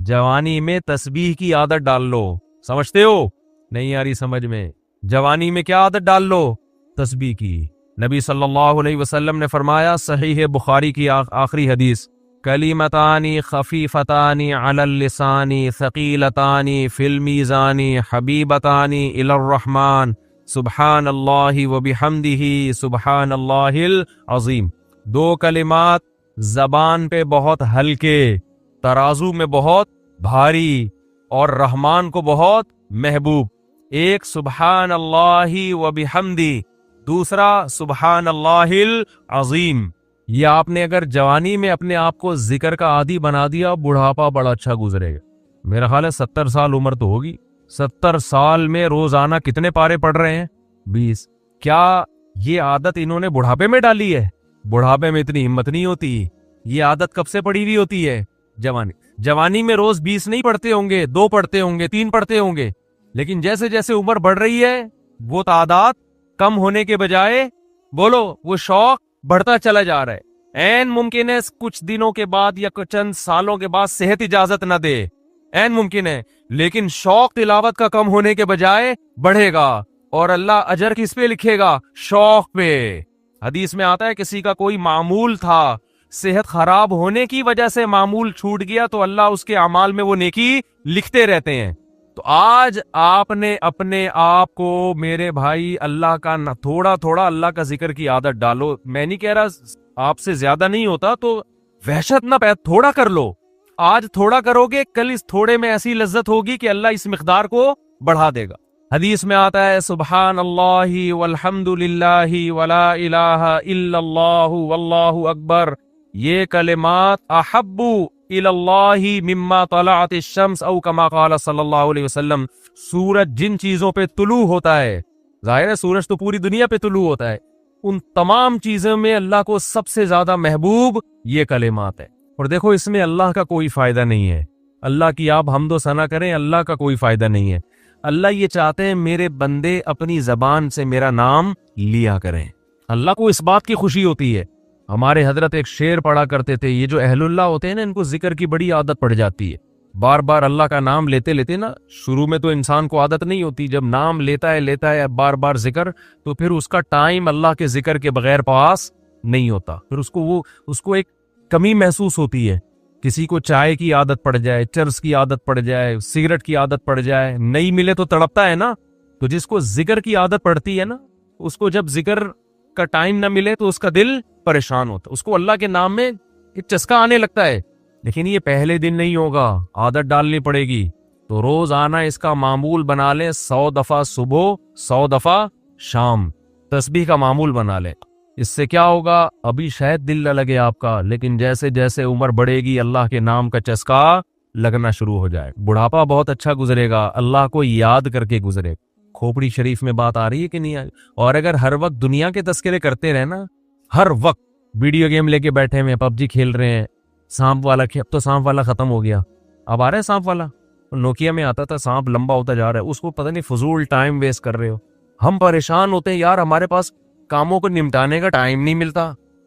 जवानी में तस्बीह की आदत डाल लो। समझते हो? नहीं आ रही समझ में? जवानी में क्या आदत डाल लो? तस्बीह की। नबी सल्लल्लाहु अलैहि वसल्लम ने फरमाया, सहीह बुखारी की आखिरी हदीस, कलिमतानी खफीफतानी अलल लिसानी थकीलतानी फिल मीज़ानी हबीबतानी इलर रहमान सुब्हानल्लाहि व बिहम्दिही सुब्हानल्लाहिल अज़ीम। दो कलिमात जबान पे बहुत हल्के, तराजू में बहुत भारी और रहमान को बहुत महबूब। एक सुब्हानल्लाहि व बिहम्दी, दूसरा सुब्हानल्लाहिल अज़ीम। ये आपने अगर जवानी में अपने आप को जिक्र का आदी बना दिया, बुढ़ापा बड़ा अच्छा गुजरेगा। मेरा ख्याल है 70 साल उम्र तो होगी। 70 साल में रोजाना कितने पारे पढ़ रहे हैं? 20। क्या ये आदत इन्होंने बुढ़ापे में डाली है? बुढ़ापे में इतनी हिम्मत नहीं होती। ये आदत कब से पड़ी हुई होती है? जवानी में रोज 20 नहीं पढ़ते होंगे, 2 पढ़ते होंगे, 3 पढ़ते होंगे, लेकिन जैसे जैसे उम्र बढ़ रही है वो तादाद कम होने के बजाय, बोलो, वो शौक बढ़ता चला जा रहा है। ऐन मुमकिन है कुछ दिनों के बाद या कुछ चंद सालों के बाद सेहत इजाजत न दे, ऐन मुमकिन है, लेकिन शौक तिलावत का कम होने के बजाय बढ़ेगा। और अल्लाह अजर किस पे लिखेगा? शौक पे। हदीस में आता है किसी का कोई मामूल था, सेहत खराब होने की वजह से मामूल छूट गया, तो अल्लाह उसके अमाल में वो नेकी लिखते रहते हैं। तो आज आपने अपने आप को, मेरे भाई, अल्लाह का थोड़ा थोड़ा अल्लाह का जिक्र की आदत डालो। मैं नहीं कह रहा आपसे ज्यादा नहीं होता तो वहशत ना पैदा, थोड़ा कर लो। आज थोड़ा करोगे, कल इस थोड़े में ऐसी लज्जत होगी कि अल्लाह इस मिकदार को बढ़ा देगा। हदीस में आता है, सुबहान अल्लाहि वल्हम्दुलिल्लाहि वला इलाहा इल्लल्लाहु वल्लाहु अकबर, ये कलिमात अहब्बु इलल्लाहि मिम्मा तलअत अश-शम्स औ कमा क़ाल सल्लल्लाहु अलैहि वसल्लम। सूरज जिन चीजों पे तुलू होता है, जाहिर है सूरज तो पूरी दुनिया पे तुलू होता है, उन तमाम चीजों में अल्लाह को सबसे ज्यादा महबूब ये कलिमात है। और देखो, इसमें अल्लाह का कोई फायदा नहीं है। अल्लाह की आप हम्दो सना करें, अल्लाह का कोई फायदा नहीं है। अल्लाह ये चाहते हैं मेरे बंदे अपनी जबान से मेरा नाम लिया करें। अल्लाह को इस बात की खुशी होती है। हमारे हजरत एक शेर पढ़ा करते थे, ये जो अहलुल्लाह होते हैं ना, इनको जिक्र की बड़ी आदत पड़ जाती है। बार बार अल्लाह का नाम लेते लेते ना, शुरू में तो इंसान को आदत नहीं होती, जब नाम लेता है बार बार जिक्र, तो फिर उसका टाइम अल्लाह के जिक्र के बगैर पास नहीं होता। फिर उसको एक कमी महसूस होती है। किसी को चाय की आदत पड़ जाए, चरस की आदत पड़ जाए, सिगरेट की आदत पड़ जाए, नहीं मिले तो तड़पता है ना। तो जिसको जिक्र की आदत पड़ती है ना, उसको जब जिक्र का टाइम ना मिले तो उसका दिल परेशान होता है, उसको अल्लाह के नाम में एक चस्का आने लगता है। लेकिन ये पहले दिन नहीं होगा, आदत डालनी पड़ेगी। तो रोज आना इसका मामूल बना ले, 100 दफा सुबह, 100 दफा शाम तस्बीह का मामूल बना ले। इससे क्या होगा? अभी शायद दिल न लगे आपका, लेकिन जैसे जैसे उम्र बढ़ेगी अल्लाह के नाम का चस्का लगना शुरू हो जाए। बुढ़ापा बहुत अच्छा गुजरेगा, अल्लाह को याद करके गुजरे। खोपड़ी शरीफ में बात आ रही है कि नहीं आ रही? और अगर हर वक्त दुनिया के तस्करे करते रहे ना, हर वक्त वीडियो गेम लेके बैठे हुए, पबजी खेल रहे हैं, सांप वाला अब तो सांप वाला खत्म हो गया, अब आ रहा है सांप वाला। नोकिया में आता था, सांप लंबा होता जा रहा है, उसको पता नहीं फजूल टाइम वेस्ट कर रहे हो। हम परेशान होते हैं यार, हमारे पास कामों को निपटाने का टाइम नहीं मिलता।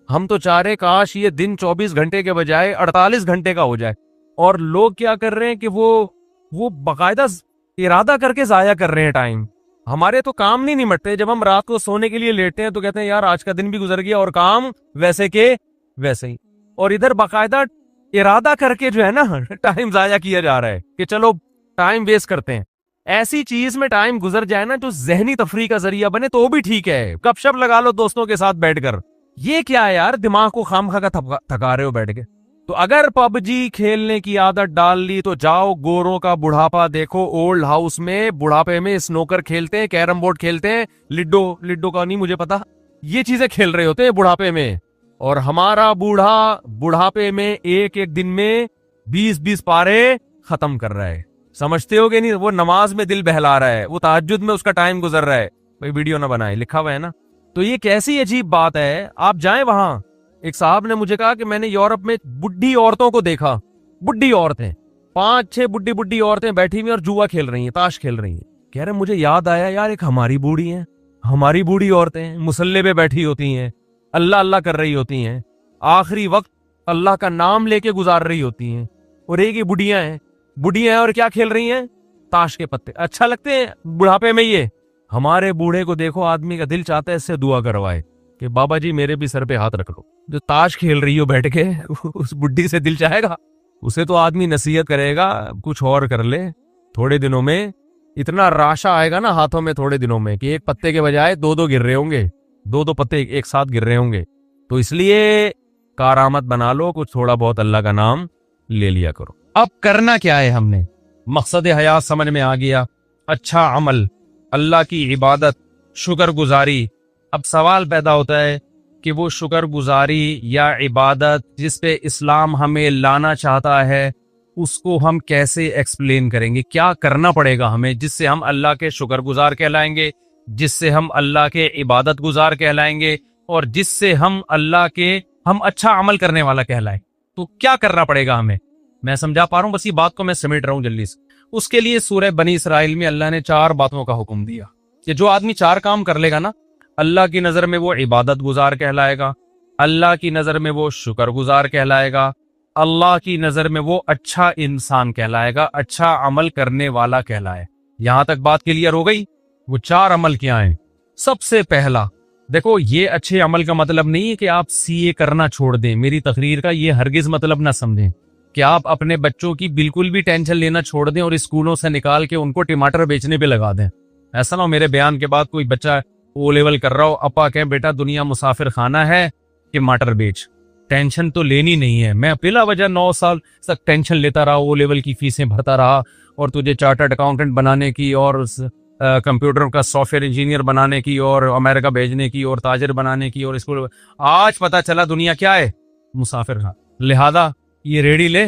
हम तो चाह रहे काश ये दिन 24 घंटे के बजाय 48 घंटे का हो जाए। और लोग क्या कर रहे हैं कि वो बाकायदा इरादा करके जाया कर रहे हैं टाइम। हमारे तो काम नहीं निपटते। जब हम रात को सोने के लिए लेटे हैं तो कहते हैं यार आज का दिन भी गुजर गया और काम वैसे के वैसे ही। और इधर बाकायदा इरादा करके जो है ना टाइम जाया किया जा रहा है कि चलो टाइम वेस्ट करते हैं। ऐसी चीज में टाइम गुजर जाए ना जो जहनी तफरी का जरिया बने तो भी ठीक है। गपशप लगा लो दोस्तों के साथ बैठकर। ये क्या है यार, दिमाग को खामखा का थका रहे हो बैठ के। तो अगर पबजी खेलने की आदत डाल ली तो जाओ गोरों का बुढ़ापा देखो। ओल्ड हाउस में बुढ़ापे में स्नोकर खेलते हैं, कैरम बोर्ड खेलते हैं, लिड्डो का नहीं मुझे पता, ये चीजें खेल रहे होते हैं बुढ़ापे में। और हमारा बूढ़ा बुढ़ापे में एक एक दिन में 20-20 पारे खत्म कर रहा है। समझते हो कि नहीं? वो नमाज में दिल बहला रहा है, वो तहज्जुद में उसका टाइम गुजर रहा है। भाई वीडियो ना बनाए, लिखा हुआ है ना। तो ये कैसी अजीब बात है। आप जाएं वहां। एक साहब ने मुझे कहा कि मैंने यूरोप में बुढ़ी औरतों को देखा, बुढ़ी औरतें 5-6 बुढ़ी औरतें बैठी हुई और जुआ खेल रही हैं, ताश खेल रही हैं। कह रहे मुझे याद आया यार, एक हमारी बूढ़ी हैं, हमारी बूढ़ी औरतें मुसल्ले पे बैठी होती हैं, अल्लाह अल्लाह कर रही होती हैं, आखिरी वक्त अल्लाह का नाम लेके गुजार रही होती हैं। और एक ही बुढ़ियां हैं बुढ़िया हैं और क्या खेल रही हैं, ताश के पत्ते। अच्छा लगते हैं बुढ़ापे में ये। हमारे बूढ़े को देखो, आदमी का दिल चाहता है इससे दुआ करवाए कि बाबा जी मेरे भी सर पे हाथ रख लो। जो ताश खेल रही हो बैठ के उस बुढ़ी से दिल चाहेगा? उसे तो आदमी नसीहत करेगा कुछ और कर ले। थोड़े दिनों में इतना राशा आएगा ना हाथों में, थोड़े दिनों में, कि एक पत्ते के बजाय दो दो गिर रहे होंगे, दो दो पत्ते एक साथ गिर रहे होंगे। तो इसलिए कारामत बना लो, कुछ थोड़ा बहुत अल्लाह का नाम ले लिया करो। अब करना क्या है हमने, मकसद हयात समझ में आ गया। अच्छा अमल, अल्लाह की इबादत, शुक्रगुजारी। अब सवाल पैदा होता है कि वो शुक्रगुजारी या इबादत जिस पे इस्लाम हमें लाना चाहता है उसको हम कैसे एक्सप्लेन करेंगे, क्या करना पड़ेगा हमें जिससे हम अल्लाह के शुक्रगुजार कहलाएंगे, जिससे हम अल्लाह के इबादत गुजार कहलाएंगे और जिससे हम अल्लाह के हम अच्छा अमल करने वाला कहलाएं। तो क्या करना पड़ेगा हमें, मैं समझा पा रहा हूं, बस ये बात को मैं समेट रहा हूं जल्दी से। उसके लिए सूरह बनी इसराइल में अल्लाह ने 4 बातों का हुक्म दिया कि जो आदमी 4 काम कर लेगा ना, अल्लाह की नजर में वो इबादत गुजार कहलाएगा, अल्लाह की नजर में वो शुक्रगुजार कहलाएगा, अल्लाह की नजर में वो अच्छा इंसान कहलाएगा, अच्छा अमल करने वाला कहलाए। यहां तक बात क्लियर हो गई। वो 4 अमल क्या हैं? सबसे पहला, देखो ये अच्छे अमल का मतलब नहीं है कि आप सीए करना छोड़ दें, मेरी तकरीर का ये हरगिज मतलब ना समझें कि आप अपने बच्चों की बिल्कुल भी टेंशन लेना छोड़ दें और स्कूलों से निकाल के उनको टमाटर बेचने पे लगा दें। ऐसा ना हो मेरे बयान के बाद कोई बच्चा ओ लेवल कर रहा हो, अपा कहे बेटा दुनिया मुसाफिर खाना है, टमाटर बेच। टेंशन तो लेनी नहीं है। मैं बिला वजह 9 साल तक टेंशन लेता रहा, ओ लेवल की फीसें भरता रहा और तुझे चार्टर्ड अकाउंटेंट बनाने की और कंप्यूटर का सॉफ्टवेयर इंजीनियर बनाने की और अमेरिका भेजने की और ताजिर बनाने की, और इसको आज पता चला दुनिया क्या है, मुसाफिर खाना। लिहाजा ये रेडी ले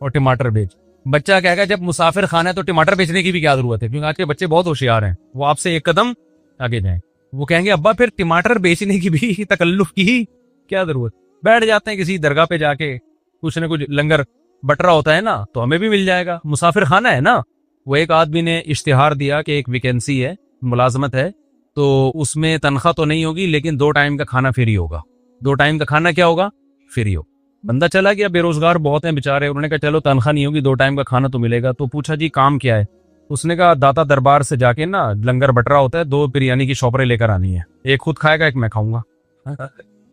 और टमाटर बेच। बच्चा कहेगा जब मुसाफिर खाना है तो टमाटर बेचने की भी क्या जरूरत है, क्योंकि आज के बच्चे बहुत होशियार हैं, वो आपसे एक कदम आगे जाएं। वो कहेंगे अब्बा फिर टमाटर बेचने की भी तकल्लुफ की क्या जरूरत। बैठ जाते हैं किसी दरगाह पे जाके, कुछ न कुछ लंगर बट रहा होता है ना, तो हमें भी मिल जाएगा, मुसाफिर खाना है ना। वो एक आदमी ने इश्तिहार दिया कि एक वैकेंसी है, मुलाजमत है, तो उसमें तनख्वाह तो नहीं होगी लेकिन 2 टाइम का खाना फ्री होगा। 2 टाइम का खाना क्या होगा, फ्री हो। बंदा चला गया, बेरोजगार बहुत हैं बेचारे, उन्होंने कहा चलो तनख्वाह नहीं होगी 2 टाइम का खाना तो मिलेगा। तो पूछा जी काम क्या है, उसने कहा दाता दरबार से जाके ना लंगर बट रहा होता है, 2 बिरयानी की शॉपरें लेकर आनी है, एक खुद खाएगा एक मैं खाऊंगा।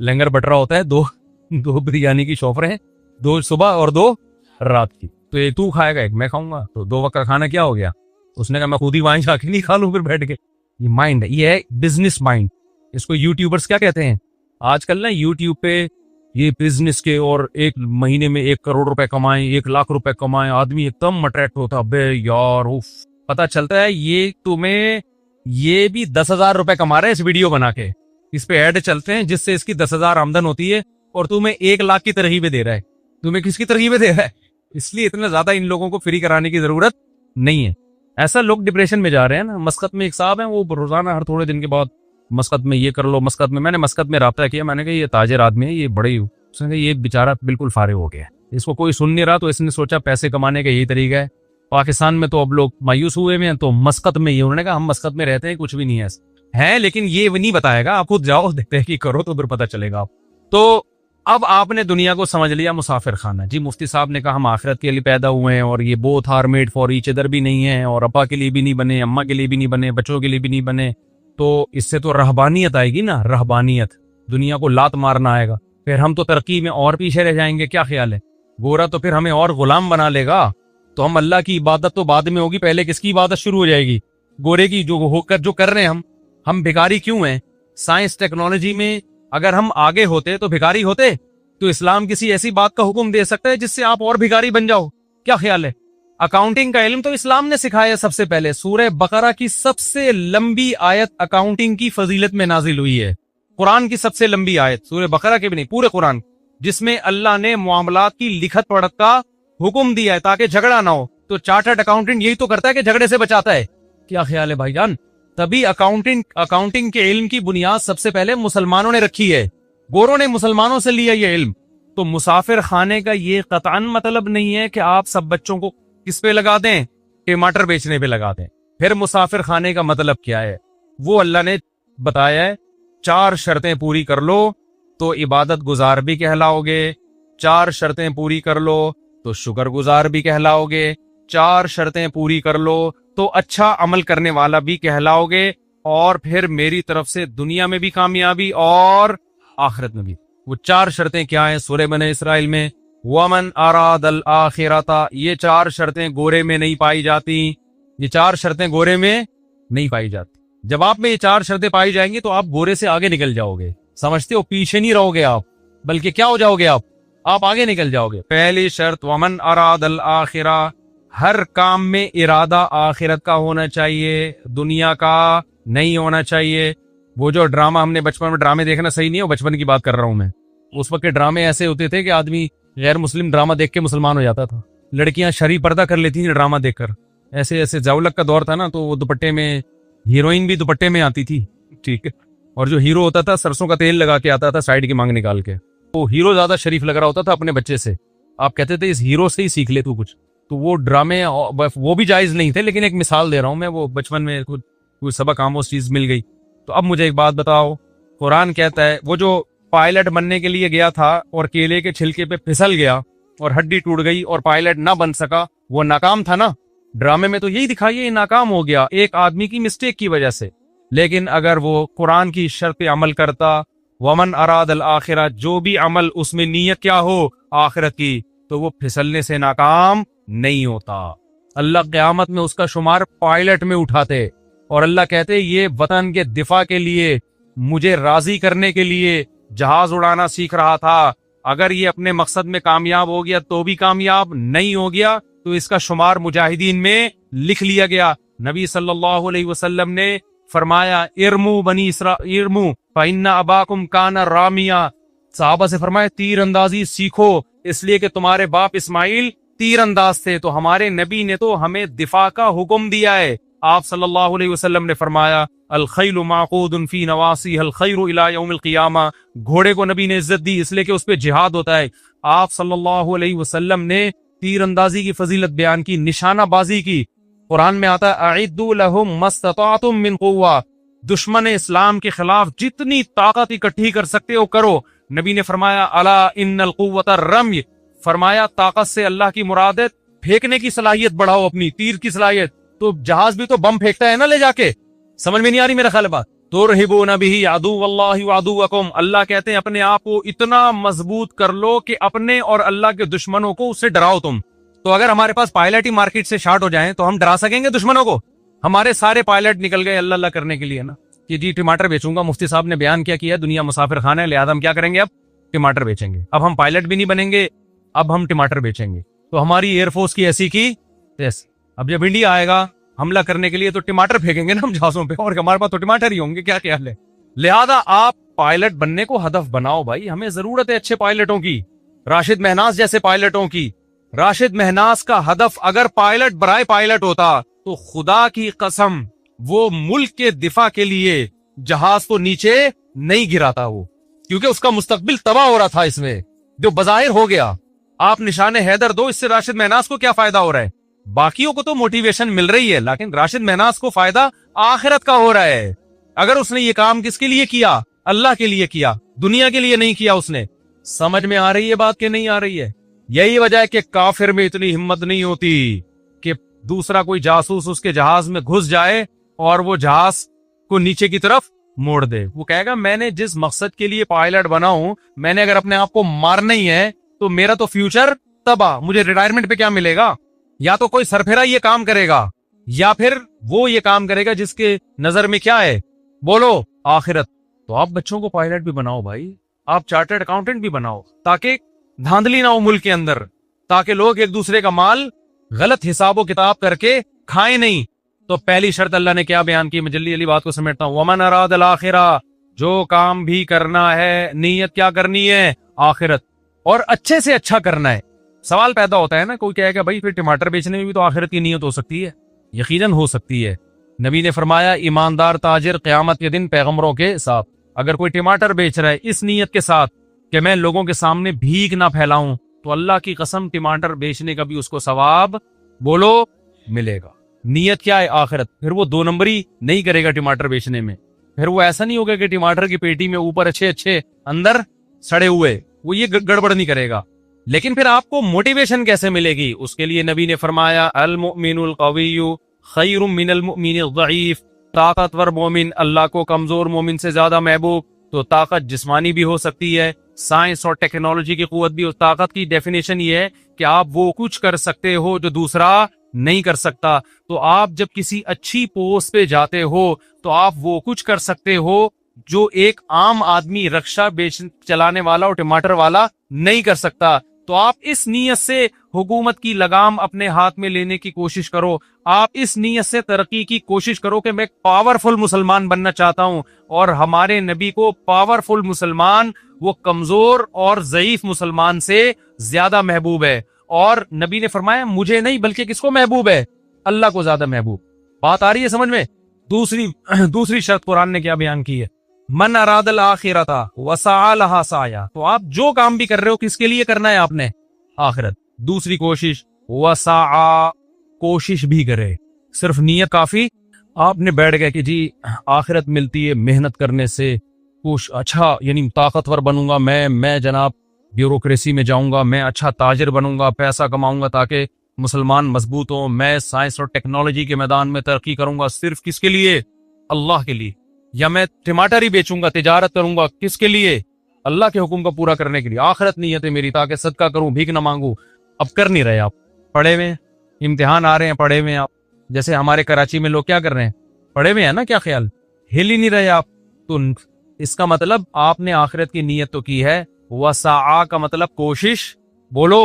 लंगर बट रहा होता है, 2 बिरयानी की शॉपरें, 2 सुबह और 2 रात की, तो एक तू खाएगा एक मैं खाऊंगा, तो 2 वक्त का खाना क्या हो गया। उसने कहा मैं खुद ही वहां जाके नहीं खा लूं फिर बैठ के। ये माइंड है, ये है बिजनेस माइंड। इसको यूट्यूबर्स क्या कहते हैं आजकल ना, यूट्यूब पे ये बिजनेस के, और 1 महीने में 1 करोड़ रुपए कमाएं, 1 लाख रुपए कमाएं, आदमी एकदम अट्रैक्ट होता है, अबे यार उफ। पता चलता है ये तुम्हें, ये भी 10,000 रुपए कमा रहे हैं इस वीडियो बना के, इस पे ऐड चलते हैं जिससे इसकी 10,000 आमदन होती है और तुम्हें 1 लाख की तरकीबें दे रहा है। तुम्हें किसकी तरकीबें दे रहा है, इसलिए इतना ज्यादा इन लोगों को फ्री कराने की जरूरत नहीं है। ऐसा लोग डिप्रेशन में जा रहे हैं ना। मस्कत में एक साहब है, वो रोजाना हर थोड़े दिन के बाद मस्कत में ये कर लो, मस्कत में। मैंने मस्कत में राब्ता किया, मैंने कहा ये ताजिर आदमी है, ये बड़े, उसने कहा ये बेचारा बिल्कुल फारिग हो गया, इसको कोई सुन नहीं रहा, तो इसने सोचा पैसे कमाने का यही तरीका है। पाकिस्तान में तो अब लोग मायूस हुए हैं, तो मस्कत में ये, उन्होंने कहा हम मस्कत में रहते हैं, कुछ भी नहीं है लेकिन ये नहीं बताएगा, आप खुद जाओ तहकीक करो तो फिर पता चलेगा। तो अब आपने दुनिया को समझ लिया मुसाफिर खाना। जी मुफ्ती साहब ने कहा हम आखिरत के लिए पैदा हुए हैं और ये both are made for each other भी नहीं है, और अब्बा के लिए भी नहीं बने, अम्मा के लिए भी नहीं बने, बच्चों के लिए भी नहीं बने। तो इससे तो रहबानियत आएगी ना, रहबानियत, दुनिया को लात मारना आएगा, फिर हम तो तरक्की में और पीछे रह जाएंगे। क्या ख्याल है, गोरा तो फिर हमें और गुलाम बना लेगा, तो हम अल्लाह की इबादत तो बाद में होगी, पहले किसकी इबादत शुरू हो जाएगी, गोरे की, जो होकर जो कर रहे हैं हम भिखारी क्यों हैं। साइंस टेक्नोलॉजी में अगर हम आगे होते तो भिखारी होते, तो इस्लाम किसी ऐसी बात का हुक्म दे सकता है जिससे आप और भिखारी बन जाओ। क्या ख्याल है। अकाउंटिंग का इल्म तो इस्लाम ने सिखाया सबसे पहले। सूरह बकरा की सबसे लंबी आयत अकाउंटिंग की फजीलत में नाजिल हुई है, कुरान की सबसे लंबी आयत, सूरह बकरा की भी नहीं पूरे कुरान, जिसमें अल्लाह ने मामलात की लिखत पढ़त का हुक्म दिया है ताकि झगड़ा ना हो। तो चार्टर्ड अकाउंटेंट यही तो करता है कि झगड़े से बचाता है। क्या ख्याल है भाईजान। तभी अकाउंटिंग के इल्म की बुनियाद सबसे पहले मुसलमानों ने रखी है, गोरों ने मुसलमानों से लिया ये इल्म। तो मुसाफिर खाने का ये कतअन मतलब नहीं है कि आप सब बच्चों को किस पे लगा दें, टमाटर बेचने पे लगा दें। फिर मुसाफिर खाने का मतलब क्या है, वो अल्लाह ने बताया है, 4 शर्तें पूरी कर लो तो इबादत गुजार भी कहलाओगे, 4 शर्तें पूरी कर लो तो शुक्रगुजार भी कहलाओगे, 4 शर्तें पूरी कर लो तो अच्छा अमल करने वाला भी कहलाओगे और फिर मेरी तरफ से दुनिया में भी कामयाबी और आखिरत में भी। वो 4 शर्तें क्या हैं? सूरह बने इसराइल में वमन अरादल आखिरता, ये 4 शर्तें गोरे में नहीं पाई जाती। ये 4 शर्तें गोरे में नहीं पाई जाती। जब आप में ये 4 शर्तें पाई जाएंगी तो आप गोरे से आगे निकल जाओगे। समझते हो? पीछे नहीं रहोगे आप, बल्कि क्या हो जाओगे आप आगे निकल जाओगे। पहली शर्त वमन अरादल आखिरा, हर काम में इरादा आखिरत का होना चाहिए, दुनिया का नहीं होना चाहिए। वो जो ड्रामा हमने बचपन में, ड्रामे देखना सही नहीं है, बचपन की बात कर रहा हूं मैं। उस वक्त के ड्रामे ऐसे होते थे कि आदमी गैर मुस्लिम ड्रामा देख के मुसलमान हो जाता था। लड़कियां शरी पर्दा कर लेती थी ड्रामा देखकर। ऐसे ऐसे जवलक का दौर था ना, तो वो दुपट्टे में, हीरोइन भी दुपट्टे में आती थी, ठीक है। और जो हीरो होता था सरसों का तेल लगा के आता था साइड की मांग निकाल के। तो हीरो ज्यादा शरीफ लग रहा होता था अपने बच्चे से। आप कहते थे इस हीरो से ही सीख ले तू कुछ। तो वो ड्रामे वो भी जायज नहीं थे, लेकिन एक मिसाल दे रहा हूं मैं। वो बचपन में कुछ सबक आमोज चीज मिल गई। तो अब मुझे एक बात बताओ, कुरान कहता है वो जो पायलट बनने के लिए गया था और केले के छिलके पे फिसल गया और हड्डी टूट गई और पायलट ना बन सका, वो नाकाम था ना। ड्रामे में तो यही दिखाई है, नाकाम हो गया एक आदमी की मिस्टेक की वजह से। लेकिन अगर वो कुरान की शर्त पे अमल करता, वमन अरादल आखिरा, जो भी अमल उसमें नीयत क्या हो आखिरत की, तो वो फिसलने से नाकाम नहीं होता। अल्लाह क़यामत में उसका शुमार पायलट में उठाते और अल्लाह कहते ये वतन के दिफा के लिए, मुझे राजी करने के लिए जहाज उड़ाना सीख रहा था। अगर ये अपने मकसद में कामयाब हो गया तो भी कामयाब, नहीं हो गया तो इसका शुमार मुजाहिदीन में लिख लिया गया। नबी सल्लल्लाहु अलैहि वसल्लम ने फरमाया इरमू बनी इरमू फइन्ना अबाकुम काना रामिया। साहबा से फरमाया तीर अंदाजी सीखो, इसलिए कि तुम्हारे बाप इस्माइल तीर अंदाज थे। तो हमारे नबी ने तो हमें दिफा का हुक्म दिया है। आप सल्लल्लाहु अलैहि वसल्लम ने फरमाया अल खैलु माक़ूदुन फी नवासी अल खैरु इला यौमिल क़ियामा। घोड़े को नबी ने इज्जत दी इसलिए कि उस पे जिहाद होता है। आप सल्लल्लाहु अलैहि वसल्लम ने तीर अंदाजी की फजीलत बयान की, निशानाबाजी की। कुरान में आता है अइद्दू लहुम मस्ततातुम मिन कुव्वा, दुश्मन इस्लाम के खिलाफ जितनी ताकत इकट्ठी कर सकते हो करो। नबी ने फरमाया अला इन्नल कुव्वता रम्य, फरमाया ताकत से अल्लाह की मुराद है फेंकने की सलाहियत बढ़ाओ, अपनी तीर की सलाहियत। तो जहाज भी तो बम फेंकता है ना ले जाके। समझ में नहीं आ रही मेरा ख्याल बात? तुरहिबूना बिही अदुव्वल्लाहि व अदुव्वकुम, अल्लाह कहते हैं अपने आप को इतना मजबूत कर लो कि अपने और अल्लाह के दुश्मनों को उससे डराओ तुम। तो अगर हमारे पास पायलट ही मार्केट से शार्ट हो जाएं तो हम डरा सकेंगे दुश्मनों को? हमारे सारे पायलट निकल गए अल्लाह अल्लाह करने के लिए ना, कि जी टमाटर बेचूंगा। मुफ्ती साहब ने बयान क्या किया, दुनिया मुसाफिर खाना है, लिहाजा हम क्या करेंगे, अब टमाटर बेचेंगे। अब हम पायलट भी नहीं बनेंगे, अब हम टमाटर बेचेंगे। तो हमारी एयरफोर्स की ऐसी की ऐसी। अब जब इंडिया आएगा हमला करने के लिए तो टमाटर फेंकेंगे ना हम जहाजों पे, और हमारे पास तो टमाटर ही होंगे। क्या ख्याल है? लिहाजा आप पायलट बनने को हदफ बनाओ भाई। हमें जरूरत है अच्छे पायलटों की, राशिद महनाज जैसे पायलटों की। राशिद महनाज का हदफ अगर पायलट बराए पायलट होता तो खुदा की कसम वो मुल्क के दिफा के लिए जहाज को नीचे नहीं गिराता वो, क्योंकि उसका मुस्तकबिल तबाह हो रहा था इसमें, जो बजाहिर हो गया। आप निशाने हैदर दो, इससे राशिद महनाज को क्या फायदा हो रहा है? बाकियों को तो मोटिवेशन मिल रही है, लेकिन राशिद महनाज को फायदा आखिरत का हो रहा है। अगर उसने ये काम किसके लिए किया? अल्लाह के लिए किया, दुनिया के लिए नहीं किया उसने। समझ में आ रही है बात कि नहीं आ रही है? यही वजह है कि काफिर में इतनी हिम्मत नहीं होती कि दूसरा कोई जासूस उसके जहाज में घुस जाए और वो जहाज को नीचे की तरफ मोड़ दे। वो कहेगा मैंने जिस मकसद के लिए पायलट बना हूं, मैंने अगर अपने आप को मारना ही है तो मेरा तो फ्यूचर तबाह, मुझे रिटायरमेंट पे क्या मिलेगा? या तो कोई सरफेरा ये काम करेगा या फिर वो ये काम करेगा जिसके नजर में क्या है, बोलो, आखिरत। तो आप बच्चों को पायलट भी बनाओ भाई, आप चार्टर्ड अकाउंटेंट भी बनाओ, ताकि धांधली ना हो मुल्क के अंदर, ताकि लोग एक दूसरे का माल गलत हिसाबो किताब करके खाए नहीं। तो पहली शर्त अल्लाह ने क्या बयान की? मैं जल्दी जल्दी बात को समेटता हूं। वमन अरादल आखिरा, जो काम भी करना है नीयत क्या करनी है? आखिरत, और अच्छे से अच्छा करना है। सवाल पैदा होता है ना, कोई कहेगा भाई फिर टमाटर बेचने में भी तो आखिरत की नीयत हो सकती है। यकीनन हो सकती है। नबी ने फरमाया ईमानदार ताजिर क़यामत के दिन पैगंबरों के साथ, अगर कोई टमाटर बेच रहा है इस नीयत के साथ कि मैं लोगों के सामने भीख ना फैलाऊं, तो अल्लाह की कसम टमाटर बेचने का भी उसको सवाब, बोलो, मिलेगा। नीयत क्या है? आखिरत। फिर वो 2 नंबरी नहीं करेगा टमाटर बेचने में। फिर वो ऐसा नहीं होगा कि टमाटर की पेटी में ऊपर अच्छे अच्छे अंदर सड़े हुए, वो ये गड़बड़ नहीं करेगा। لیکن پھر آپ کو موٹیویشن کیسے ملے گی؟ اس کے لیے نبی نے فرمایا المؤمن القوی خیر من المؤمن الضعیف، طاقتور مومن اللہ کو کمزور مومن سے زیادہ محبوب۔ تو طاقت جسمانی بھی ہو سکتی ہے، سائنس اور ٹیکنالوجی کی قوت بھی۔ اس طاقت کی ڈیفینیشن یہ ہے کہ آپ وہ کچھ کر سکتے ہو جو دوسرا نہیں کر سکتا۔ تو آپ جب کسی اچھی پوسٹ پہ جاتے ہو تو آپ وہ کچھ کر سکتے ہو جو ایک عام آدمی رکشہ چلانے والا اور ٹماٹر والا نہیں کر سکتا۔ تو آپ اس نیت سے حکومت کی لگام اپنے ہاتھ میں لینے کی کوشش کرو، آپ اس نیت سے ترقی کی کوشش کرو کہ میں ایک پاورفل مسلمان بننا چاہتا ہوں۔ اور ہمارے نبی کو پاورفل مسلمان وہ کمزور اور ضعیف مسلمان سے زیادہ محبوب ہے۔ اور نبی نے فرمایا مجھے نہیں بلکہ کس کو محبوب ہے؟ اللہ کو زیادہ محبوب۔ بات آ رہی ہے سمجھ میں؟ دوسری شرط قرآن نے کیا بیان کی ہے؟ من اراد الاخرۃ وسعى لها سعیا۔ تو آپ جو کام بھی کر رہے ہو کس کے لیے کرنا ہے؟ آپ نے آخرت۔ دوسری کوشش وسعى، کوشش بھی کرے، صرف نیت کافی؟ آپ نے بیٹھ گئے کہ جی آخرت ملتی ہے محنت کرنے سے، کچھ اچھا یعنی طاقتور بنوں گا میں جناب بیوروکریسی میں جاؤں گا، میں اچھا تاجر بنوں گا، پیسہ کماؤں گا تاکہ مسلمان مضبوط ہوں، میں سائنس اور ٹیکنالوجی کے میدان میں ترقی کروں گا، صرف کس کے لیے؟ اللہ کے لیے۔ یا میں ٹماٹر ہی بیچوں گا، تجارت کروں گا، کس کے لیے؟ اللہ کے حکم کا پورا کرنے کے لیے۔ آخرت نیت ہے میری تاکہ صدقہ کروں، بھیک نہ مانگوں۔ اب کر نہیں رہے، آپ پڑھے ہوئے ہیں، امتحان آ رہے ہیں، پڑھے ہوئے ہیں آپ، جیسے ہمارے کراچی میں لوگ کیا کر رہے ہیں؟ پڑھے ہوئے ہیں نا، کیا خیال؟ ہل ہی نہیں رہے آپ۔ تو اس کا مطلب آپ نے آخرت کی نیت تو کی ہے، وسعا کا مطلب کوشش بولو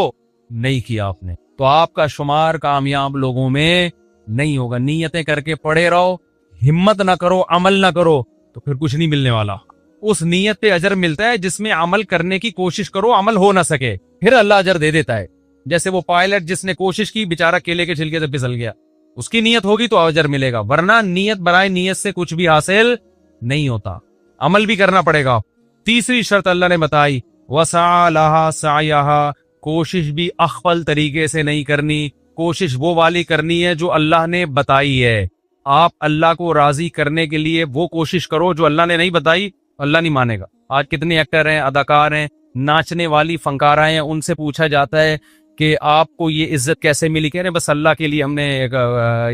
نہیں کیا آپ نے، تو آپ کا شمار کامیاب لوگوں میں نہیں ہوگا۔ نیتیں کر کے پڑھے رہو، ہمت نہ کرو، عمل نہ کرو تو پھر کچھ نہیں ملنے والا۔ اس نیت پہ اجر ملتا ہے جس میں عمل کرنے کی کوشش کرو، عمل ہو نہ سکے پھر اللہ اجر دے دیتا ہے۔ جیسے وہ پائلٹ جس نے کوشش کی، بیچارہ کیلے کے چھلکے سے پھسل گیا، اس کی نیت ہوگی تو اجر ملے گا، ورنہ نیت برائے نیت سے کچھ بھی حاصل نہیں ہوتا، عمل بھی کرنا پڑے گا۔ تیسری شرط اللہ نے بتائی وسعى لها سعيها، کوشش بھی اخفل طریقے سے نہیں کرنی، کوشش وہ والی کرنی ہے جو اللہ نے بتائی ہے۔ آپ اللہ کو راضی کرنے کے لیے وہ کوشش کرو جو اللہ نے نہیں بتائی، اللہ نہیں مانے گا۔ آج کتنے ایکٹر ہیں، اداکار ہیں، ناچنے والی فنکارائیں ہیں، ان سے پوچھا جاتا ہے کہ آپ کو یہ عزت کیسے ملی؟ کہہ رہے ہیں بس اللہ کے لیے ہم نے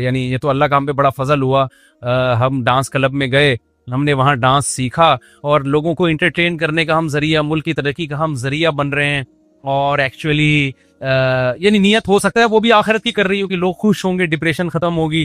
یعنی یہ تو اللہ کا ہم پہ بڑا فضل ہوا، ہم ڈانس کلب میں گئے، ہم نے وہاں ڈانس سیکھا اور لوگوں کو انٹرٹین کرنے کا ہم ذریعہ، ملک کی ترقی کا ہم ذریعہ بن رہے ہیں۔ اور ایکچولی یعنی نیت ہو سکتا ہے وہ بھی آخرت کی کر رہی ہو کہ لوگ خوش ہوں گے، ڈپریشن ختم ہوگی،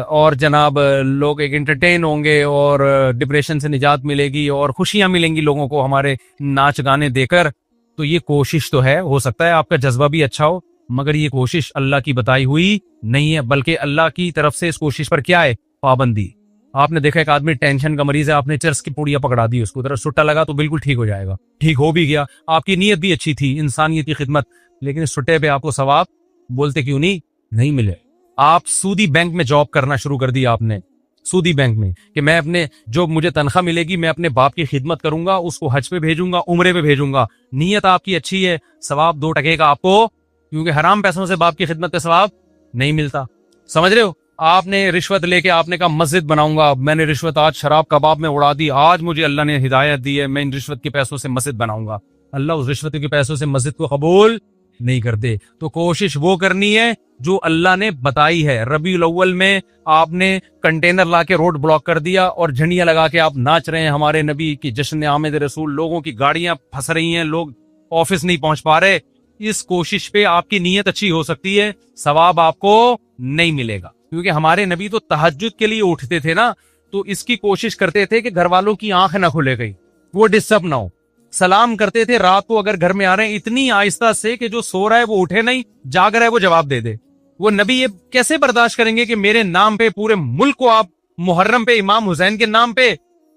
اور جناب لوگ ایک انٹرٹین ہوں گے اور ڈپریشن سے نجات ملے گی اور خوشیاں ملیں گی لوگوں کو ہمارے ناچ گانے دے کر۔ تو یہ کوشش تو ہے، ہو سکتا ہے آپ کا جذبہ بھی اچھا ہو، مگر یہ کوشش اللہ کی بتائی ہوئی نہیں ہے، بلکہ اللہ کی طرف سے اس کوشش پر کیا ہے؟ پابندی۔ آپ نے دیکھا ایک آدمی ٹینشن کا مریض ہے، آپ نے چرس کی پوڑیاں پکڑا دی، اس کو ذرا سٹا لگا تو بالکل ٹھیک ہو جائے گا، ٹھیک ہو بھی گیا، آپ کی نیت بھی اچھی تھی، انسانیت کی خدمت، لیکن اس سٹے پہ آپ کو ثواب بولتے کیوں نہیں ملے۔ آپ سودی بینک میں جاب کرنا شروع کر دی، آپ نے سودی بینک میں کہ میں اپنے جو مجھے تنخواہ ملے گی میں اپنے باپ کی خدمت کروں گا، اس کو حج پہ بھیجوں گا، عمرے پہ بھیجوں گا، نیت آپ کی اچھی ہے، ثواب 2 ٹکے کا آپ کو، کیونکہ حرام پیسوں سے باپ کی خدمت پہ ثواب نہیں ملتا۔ سمجھ رہے ہو؟ آپ نے رشوت لے کے آپ نے کہا مسجد بناؤں گا، میں نے رشوت آج شراب کباب میں اڑا دی، آج مجھے اللہ نے ہدایت دی ہے، میں ان رشوت کے پیسوں سے مسجد بناؤں گا۔ اللہ اس رشوت کے پیسوں سے مسجد کو قبول نہیں کرتے۔ تو کوشش وہ کرنی ہے جو اللہ نے بتائی ہے۔ ربیع الاول میں آپ نے کنٹینر لا کے روڈ بلاک کر دیا اور جھنڈیاں لگا کے آپ ناچ رہے ہیں ہمارے نبی کی جشن آمد رسول، لوگوں کی گاڑیاں پھنس رہی ہیں، لوگ آفس نہیں پہنچ پا رہے، اس کوشش پہ آپ کی نیت اچھی ہو سکتی ہے، ثواب آپ کو نہیں ملے گا، کیونکہ ہمارے نبی تو تہجد کے لیے اٹھتے تھے نا، تو اس کی کوشش کرتے تھے کہ گھر والوں کی آنکھ نہ کھلے گئی، وہ ڈسٹرب نہ ہو، سلام کرتے تھے رات کو اگر گھر میں آ رہے ہیں اتنی آہستہ سے کہ جو سو رہا ہے وہ اٹھے نہیں، جاگ رہا ہے وہ جواب دے دے۔ وہ نبی یہ کیسے برداشت کریں گے کہ میرے نام پہ پورے ملک کو آپ محرم پہ امام حسین کے نام پہ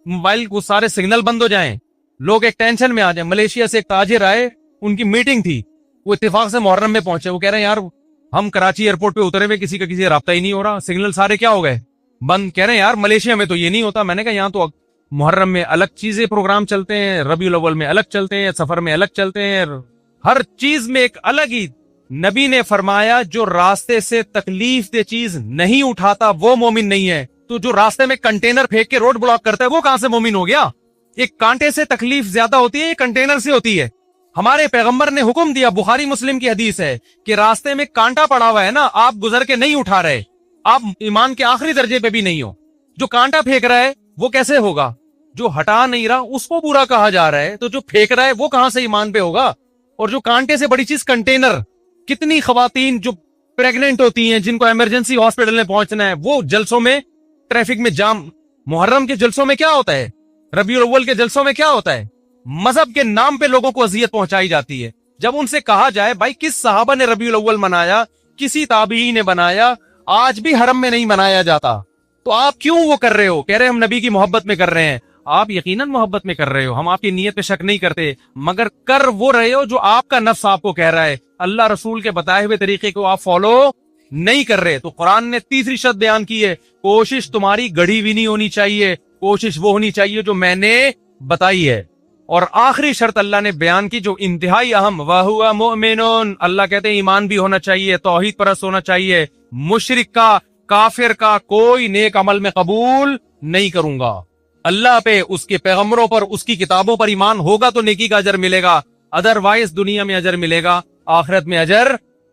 موبائل کو سارے سگنل بند ہو جائیں، لوگ ایک ٹینشن میں آ جائیں۔ ملیشیا سے ایک تاجر آئے، ان کی میٹنگ تھی، وہ اتفاق سے محرم میں پہنچے، وہ کہہ رہے ہیں یار ہم کراچی ایئرپورٹ پہ اترے ہوئے کسی کا کسی رابطہ ہی نہیں ہو رہا، سگنل سارے کیا ہو گئے بند۔ کہہ رہے ہیں یار ملیشیا میں تو یہ نہیں ہوتا۔ میں نے کہا یہاں تو محرم میں الگ چیزیں پروگرام چلتے ہیں، ربیع الاول میں الگ چلتے ہیں، سفر میں الگ چلتے ہیں، ہر چیز میں ایک الگ ہی۔ نبی نے فرمایا جو راستے سے تکلیف دہ چیز نہیں اٹھاتا وہ مومن نہیں ہے، تو جو راستے میں کنٹینر پھینک کے روڈ بلاک کرتا ہے وہ کہاں سے مومن ہو گیا؟ ایک کانٹے سے تکلیف زیادہ ہوتی ہے، یہ کنٹینر سے ہوتی ہے۔ ہمارے پیغمبر نے حکم دیا، بخاری مسلم کی حدیث ہے کہ راستے میں کانٹا پڑا ہوا ہے نا، آپ گزر کے نہیں اٹھا رہے، آپ ایمان کے آخری درجے پہ بھی نہیں ہو. جو کانٹا پھینک رہا ہے وہ کیسے ہوگا؟ جو ہٹا نہیں رہا اس کو برا کہا جا رہا ہے، تو جو پھینک رہا ہے وہ کہاں سے ایمان پہ ہوگا؟ اور جو کانٹے سے بڑی چیز کنٹینر، کتنی خواتین جو پریگننٹ ہوتی ہیں جن کو ایمرجنسی ہاسپٹل میں پہنچنا ہے، وہ جلسوں میں ٹریفک میں جام. محرم کے جلسوں میں کیا ہوتا ہے؟ ربیع الاول کے جلسوں میں کیا ہوتا ہے؟ مذہب کے نام پہ لوگوں کو اذیت پہنچائی جاتی ہے. جب ان سے کہا جائے بھائی کس صحابہ نے ربیع الاول منایا، کسی تابعی نے بنایا، آج بھی حرم میں نہیں منایا جاتا، تو آپ کیوں وہ کر رہے ہو؟ کہہ رہے ہم نبی کی محبت میں کر رہے ہیں. آپ یقیناً محبت میں کر رہے ہو، ہم آپ کی نیت پہ شک نہیں کرتے، مگر کر وہ رہے ہو جو آپ کا نفس آپ کو کہہ رہا ہے. اللہ رسول کے بتائے ہوئے طریقے کو آپ فالو نہیں کر رہے. تو قرآن نے تیسری شرط بیان کی ہے، کوشش تمہاری گڑھی بھی نہیں ہونی چاہیے، کوشش وہ ہونی چاہیے جو میں نے بتائی ہے. اور آخری شرط اللہ نے بیان کی جو انتہائی اہم، وَهُوَ مُؤْمِنٌ، اللہ کہتے ہیں ایمان بھی ہونا چاہیے، توحید پرست ہونا چاہیے. مشرک کا، کافر کا کوئی نیک عمل میں قبول نہیں کروں گا. اللہ پہ، اس کے پیغمبروں پر، اس کی کتابوں پر ایمان ہوگا تو نیکی کا اجر ملے گا، ادروائز دنیا میں اجر ملے گا، آخرت میں اجر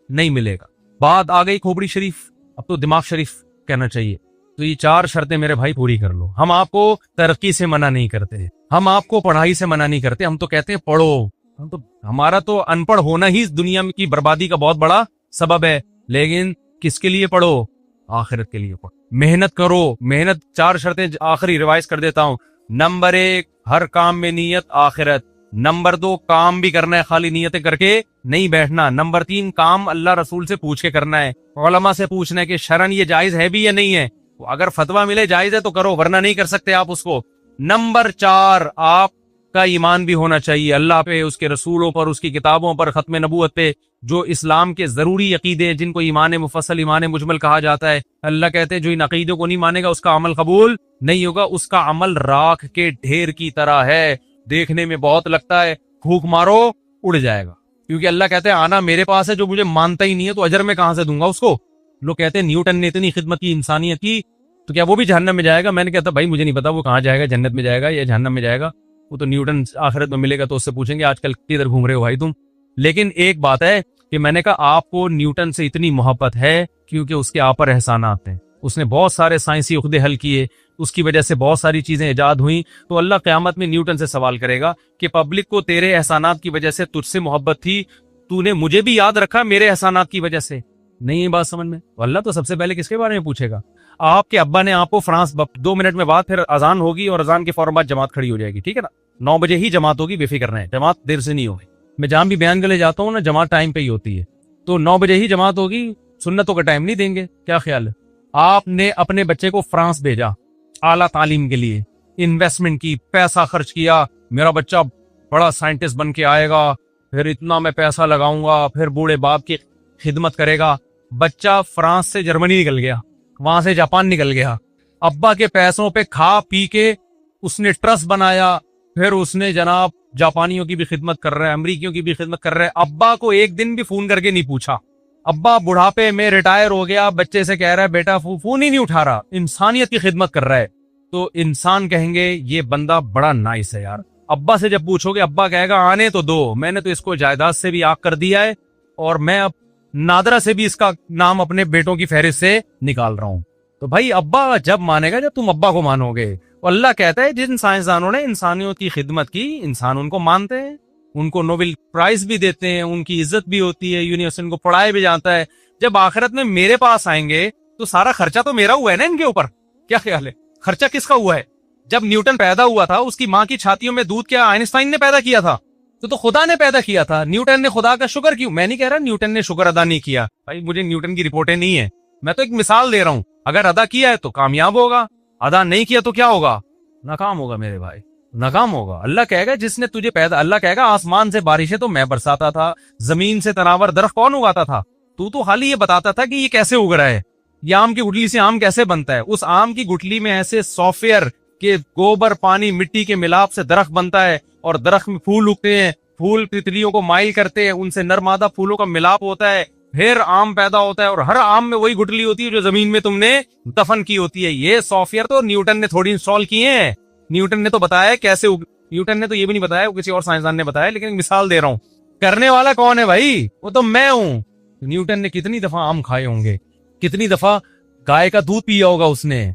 نہیں ملے گا. بات آ گئی کھوپڑی شریف، اب تو دماغ شریف کہنا چاہیے. تو یہ 4 شرطیں میرے بھائی پوری کر لو. ہم آپ کو ترقی سے منع نہیں کرتے، ہم آپ کو پڑھائی سے منع نہیں کرتے، ہم تو کہتے ہیں پڑھو. ہمارا تو ان پڑھ ہونا ہی دنیا کی بربادی کا بہت بڑا سبب ہے. لیکن کس کے لیے پڑھو؟ آخرت کے لیے پڑھو، محنت کرو. محنت 4 شرطیں آخری ریوائز کر دیتا ہوں. نمبر 1، ہر کام میں نیت آخرت. نمبر 2، کام بھی کرنا ہے، خالی نیتیں کر کے نہیں بیٹھنا. نمبر 3، کام اللہ رسول سے پوچھ کے کرنا ہے، علماء سے پوچھنا ہے کہ شرعن یہ جائز ہے بھی یا نہیں ہے. اگر فتویٰ ملے جائز ہے تو کرو، ورنہ نہیں کر سکتے آپ اس کو. نمبر 4، آپ کا ایمان بھی ہونا چاہیے اللہ پہ، اس کے رسولوں پر، اس کی کتابوں پر، ختم نبوت پہ، جو اسلام کے ضروری عقیدے جن کو ایمان مفصل، ایمان مجمل کہا جاتا ہے. اللہ کہتے ہیں جو ان عقیدوں کو نہیں مانے گا اس کا عمل قبول نہیں ہوگا. اس کا عمل راکھ کے ڈھیر کی طرح ہے، دیکھنے میں بہت لگتا ہے، پھونک مارو اڑ جائے گا. کیونکہ اللہ کہتے ہیں آنا میرے پاس ہے، جو مجھے مانتا ہی نہیں ہے تو اجر میں کہاں سے دوں گا اس کو. لوگ کہتے ہیں نیوٹن نے اتنی خدمت کی انسانیت کی تو کیا وہ بھی جہنم میں جائے گا؟ میں نے کہتا بھائی مجھے نہیں پتا وہ کہاں جائے گا، جنت میں جائے گا یا جہنم میں جائے گا. وہ تو نیوٹن آخرت میں ملے گا تو اس سے پوچھیں گے آج کل کدھر گھوم رہے ہو بھائی تم. لیکن ایک بات ہے کہ میں نے کہا آپ کو نیوٹن سے اتنی محبت ہے کیونکہ اس کے آپ پر احسانات ہیں. اس نے بہت سارے سائنسی عقدے حل کیے، اس کی وجہ سے بہت ساری چیزیں ایجاد ہوئیں. تو اللہ قیامت میں نیوٹن سے سوال کرے گا کہ پبلک کو تیرے احسانات کی وجہ سے تجھ سے محبت تھی، تو نے مجھے بھی یاد رکھا میرے احسانات کی وجہ سے. نہیں ہے بات سمجھ میں؟ اللہ تو سب سے پہلے کس کے بارے میں پوچھے گا؟ آپ کے ابا نے آپ کو فرانس 2 منٹ میں بعد پھر اذان ہوگی اور اذان کے فوراً بعد جماعت کھڑی ہو جائے گی، ٹھیک ہے نا؟ 9 بجے ہی جماعت ہوگی، بے فکر رہیں، جماعت دیر سے نہیں ہوگی. میں جہاں بھی بیان کے لیے جاتا ہوں نا، جماعت ٹائم پہ ہی ہوتی ہے. تو 9 بجے ہی جماعت ہوگی، سنتوں کا ٹائم نہیں دیں گے. کیا خیال ہے؟ آپ نے اپنے بچے کو فرانس بھیجا اعلیٰ تعلیم کے لیے، انویسٹمنٹ کی، پیسہ خرچ کیا، میرا بچہ بڑا سائنٹسٹ بن کے آئے گا، پھر اتنا میں پیسہ لگاؤں گا، پھر بوڑھے باپ کی خدمت کرے گا. بچہ فرانس سے جرمنی نکل گیا، وہاں سے جاپان نکل گیا، ابا کے پیسوں پہ کھا پی کے اس نے ٹرسٹ بنایا، پھر اس نے جناب جاپانیوں کی بھی خدمت کر رہا ہے، امریکیوں کی بھی خدمت کر رہا ہے. ابا کو ایک دن بھی فون کر کے نہیں پوچھا. ابا بڑھاپے میں ریٹائر ہو گیا، بچے سے کہہ رہا ہے بیٹا فون ہی نہیں اٹھا رہا، انسانیت کی خدمت کر رہا ہے. تو انسان کہیں گے یہ بندہ بڑا نائس ہے یار. ابا سے جب پوچھو گے ابا کہے گا آنے تو دو، میں نے تو اس کو جائیداد سے بھی آگ کر دیا ہے اور میں اب نادرہ سے بھی اس کا نام اپنے بیٹوں کی فہرست سے نکال رہا ہوں. تو بھائی ابا جب مانے گا جب تم ابا کو مانو گے. اور اللہ کہتا ہے جن سائنسدانوں نے انسانیوں کی خدمت کی، انسان ان کو مانتے ہیں، ان کو نوبل پرائز بھی دیتے ہیں، ان کی عزت بھی ہوتی ہے، یونیورسٹی ان کو پڑھایا بھی جاتا ہے. جب آخرت میں میرے پاس آئیں گے تو سارا خرچہ تو میرا ہوا ہے نا ان کے اوپر. کیا خیال ہے؟ خرچہ کس کا ہوا ہے؟ جب نیوٹن پیدا ہوا تھا اس کی ماں کی چھاتیوں میں دودھ کیا آئنسٹائن نے پیدا کیا تھا؟ تو خدا نے پیدا کیا تھا. نیوٹن نے خدا کا شکر کیوں؟ میں نہیں کہہ رہا نیوٹن نے شکر ادا نہیں کیا، بھائی مجھے نیوٹن کی رپورٹیں نہیں ہے، میں تو ایک مثال دے رہا ہوں. اگر ادا کیا ہے تو کامیاب ہوگا، ادا نہیں کیا تو کیا ہوگا؟ ناکام ہوگا میرے بھائی، ناکام ہوگا. اللہ کہے گا جس نے تجھے پیدا، اللہ کہے گا آسمان سے بارشیں تو میں برساتا تھا، زمین سے تناور درخت کون اگاتا تھا؟ تو خالی یہ بتاتا تھا کہ یہ کیسے اگ رہا ہے، یہ آم کی گٹلی سے آم کیسے بنتا ہے. اس آم کی گٹلی میں ایسے سافٹ ویئر کہ گوبر پانی مٹی کے ملاپ سے درخت بنتا ہے اور درخت میں پھول اگتے ہیں، پھول تتلیوں کو مائل کرتے ہیں، ان سے نر مادہ پھولوں کا ملاپ ہوتا ہے، پھر آم پیدا ہوتا ہے اور ہر آم میں وہی گٹلی ہوتی ہے جو زمین میں تم نے دفن کی ہوتی ہے. یہ سافٹ ویئر تو نیوٹن نے تھوڑی انسٹال کیے ہیں، نیوٹن نے تو بتایا کیسے نیوٹن نے تو یہ بھی نہیں بتایا، وہ کسی اور سائنسدان نے بتایا، لیکن مثال دے رہا ہوں. کرنے والا کون ہے بھائی؟ وہ تو میں ہوں. نیوٹن نے کتنی دفعہ آم کھائے ہوں گے, کتنی دفعہ گائے کا دودھ پیا ہوگا اس نے,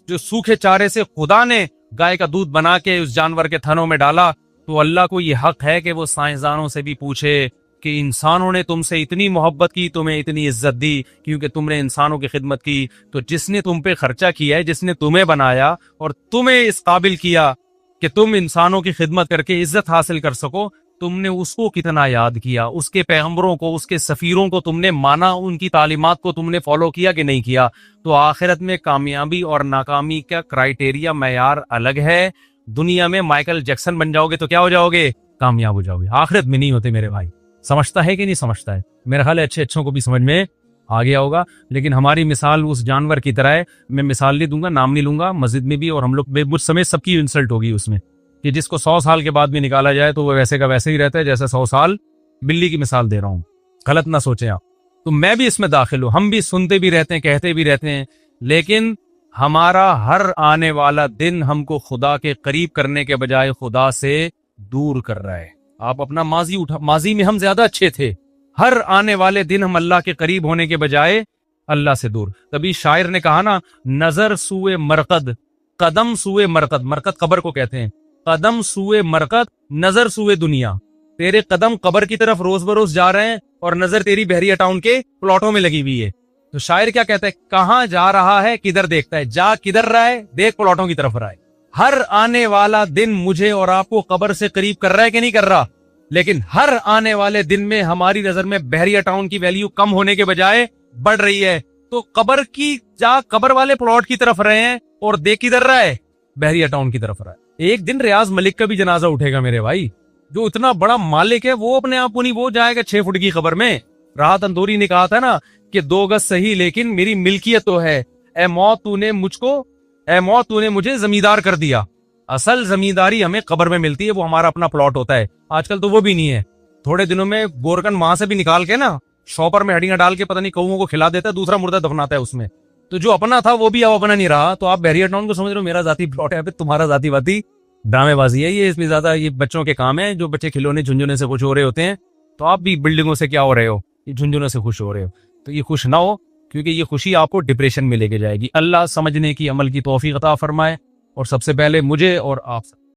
جو سوکھے چارے سے خدا نے گائے کا دودھ بنا کے اس جانور کے تھنوں میں ڈالا, تو اللہ کو یہ حق ہے کہ وہ سائنسدانوں سے بھی پوچھے کہ انسانوں نے تم سے اتنی محبت کی, تمہیں اتنی عزت دی کیونکہ تم نے انسانوں کی خدمت کی, تو جس نے تم پہ خرچہ کیا ہے, جس نے تمہیں بنایا اور تمہیں اس قابل کیا کہ تم انسانوں کی خدمت کر کے عزت حاصل کر سکو, تم نے اس کو کتنا یاد کیا, اس کے پیغمبروں کو, اس کے سفیروں کو تم نے مانا, ان کی تعلیمات کو تم نے فالو کیا کہ نہیں کیا. تو آخرت میں کامیابی اور ناکامی کا کرائیٹیریا, معیار الگ ہے. دنیا میں مائیکل جیکسن بن جاؤ گے تو کیا ہو جاؤ گے؟ کامیاب ہو جاؤ گے. آخرت میں نہیں ہوتے میرے بھائی. سمجھتا ہے کہ نہیں سمجھتا ہے؟ میرا خیال ہے اچھے اچھوں کو بھی سمجھ میں آ گیا ہوگا. لیکن ہماری مثال اس جانور کی طرح ہے. میں مثال نہیں دوں گا, نام نہیں لوں گا, مسجد میں بھی اور ہم لوگ مجھ سمیت سب کی انسلٹ ہوگی اس میں, کہ جس کو 100 سال کے بعد بھی نکالا جائے تو وہ ویسے کا ویسے ہی رہتا ہے جیسے 100 سال. بلی کی مثال دے رہا ہوں, غلط نہ سوچیں آپ. تو میں بھی اس میں داخل ہوں, ہم بھی سنتے بھی رہتے ہیں, کہتے بھی رہتے ہیں, لیکن ہمارا ہر آنے والا دن ہم کو خدا کے قریب کرنے کے بجائے خدا سے دور کر رہا ہے. آپ اپنا ماضی اٹھا, ماضی میں ہم زیادہ اچھے تھے, ہر آنے والے دن ہم اللہ کے قریب ہونے کے بجائے اللہ سے دور. تبھی شاعر نے کہا نا, نظر سوئے مرقد, قدم سوئے مرقد, مرقد قبر کو کہتے ہیں, قدم سوئے مرقد, نظر سوئے دنیا. تیرے قدم قبر کی طرف روز بروز جا رہے ہیں اور نظر تیری بحریہ ٹاؤن کے پلاٹوں میں لگی ہوئی ہے. تو شاعر کیا کہتا ہے, کہاں جا رہا ہے کدھر دیکھتا ہے, جا کدھر رہا ہے, دیکھ پلاٹوں کی طرف رہا ہے. ہر آنے والا دن مجھے اور آپ کو قبر سے قریب کر رہا ہے کہ نہیں کر رہا؟ لیکن ہر آنے والے دن میں ہماری نظر میں بحریہ ٹاؤن کی ویلیو کم ہونے کے بجائے بڑھ رہی ہے. تو قبر کی جا قبر والے پلاٹ کی طرف رہے ہیں اور دیکھ کدھر رہا ہے, بحریہ ٹاؤن کی طرف رہا ہے. ایک دن ریاض ملک کا بھی جنازہ اٹھے گا میرے بھائی, جو اتنا بڑا مالک ہے, وہ اپنے آپ کو نہیں, وہ جائے گا 6 فٹ کی قبر میں. راحت اندوری نے کہا تھا نا کہ 2 گز صحیح لیکن میری ملکیت تو ہے, اے موت تو نے مجھے زمیندار کر دیا. اصل زمینداری ہمیں قبر میں ملتی ہے, وہ ہمارا اپنا پلاٹ ہوتا ہے. آج کل تو وہ بھی نہیں ہے. تھوڑے دنوں میں گورکن وہاں سے بھی نکال کے نا شاپر میں ہڈیاں ڈال کے پتہ نہیں کوؤں کو کھلا دیتا ہے, دوسرا مردہ دفناتا ہے اس میں. تو جو اپنا تھا وہ بھی اب اپنا نہیں رہا. تو آپ بحریہ ٹاؤن کو سمجھ رہے ہو میرا ذاتی پلاٹ ہے, تمہارا ذاتی ڈرامے بازی ہے یہ. اس میں زیادہ یہ بچوں کے کام ہے, جو بچے کھلونے جھنجھونے سے خوش ہو رہے ہوتے ہیں. تو آپ بھی بلڈنگوں سے کیا ہو رہے ہو, یہ جھنجھونے سے خوش ہو رہے ہو. تو یہ خوش نہ ہو, کیونکہ یہ خوشی آپ کو ڈپریشن میں لے کے جائے گی. اللہ سمجھنے کی, عمل کی توفیق عطا فرمائے, اور سب سے پہلے مجھے اور آپ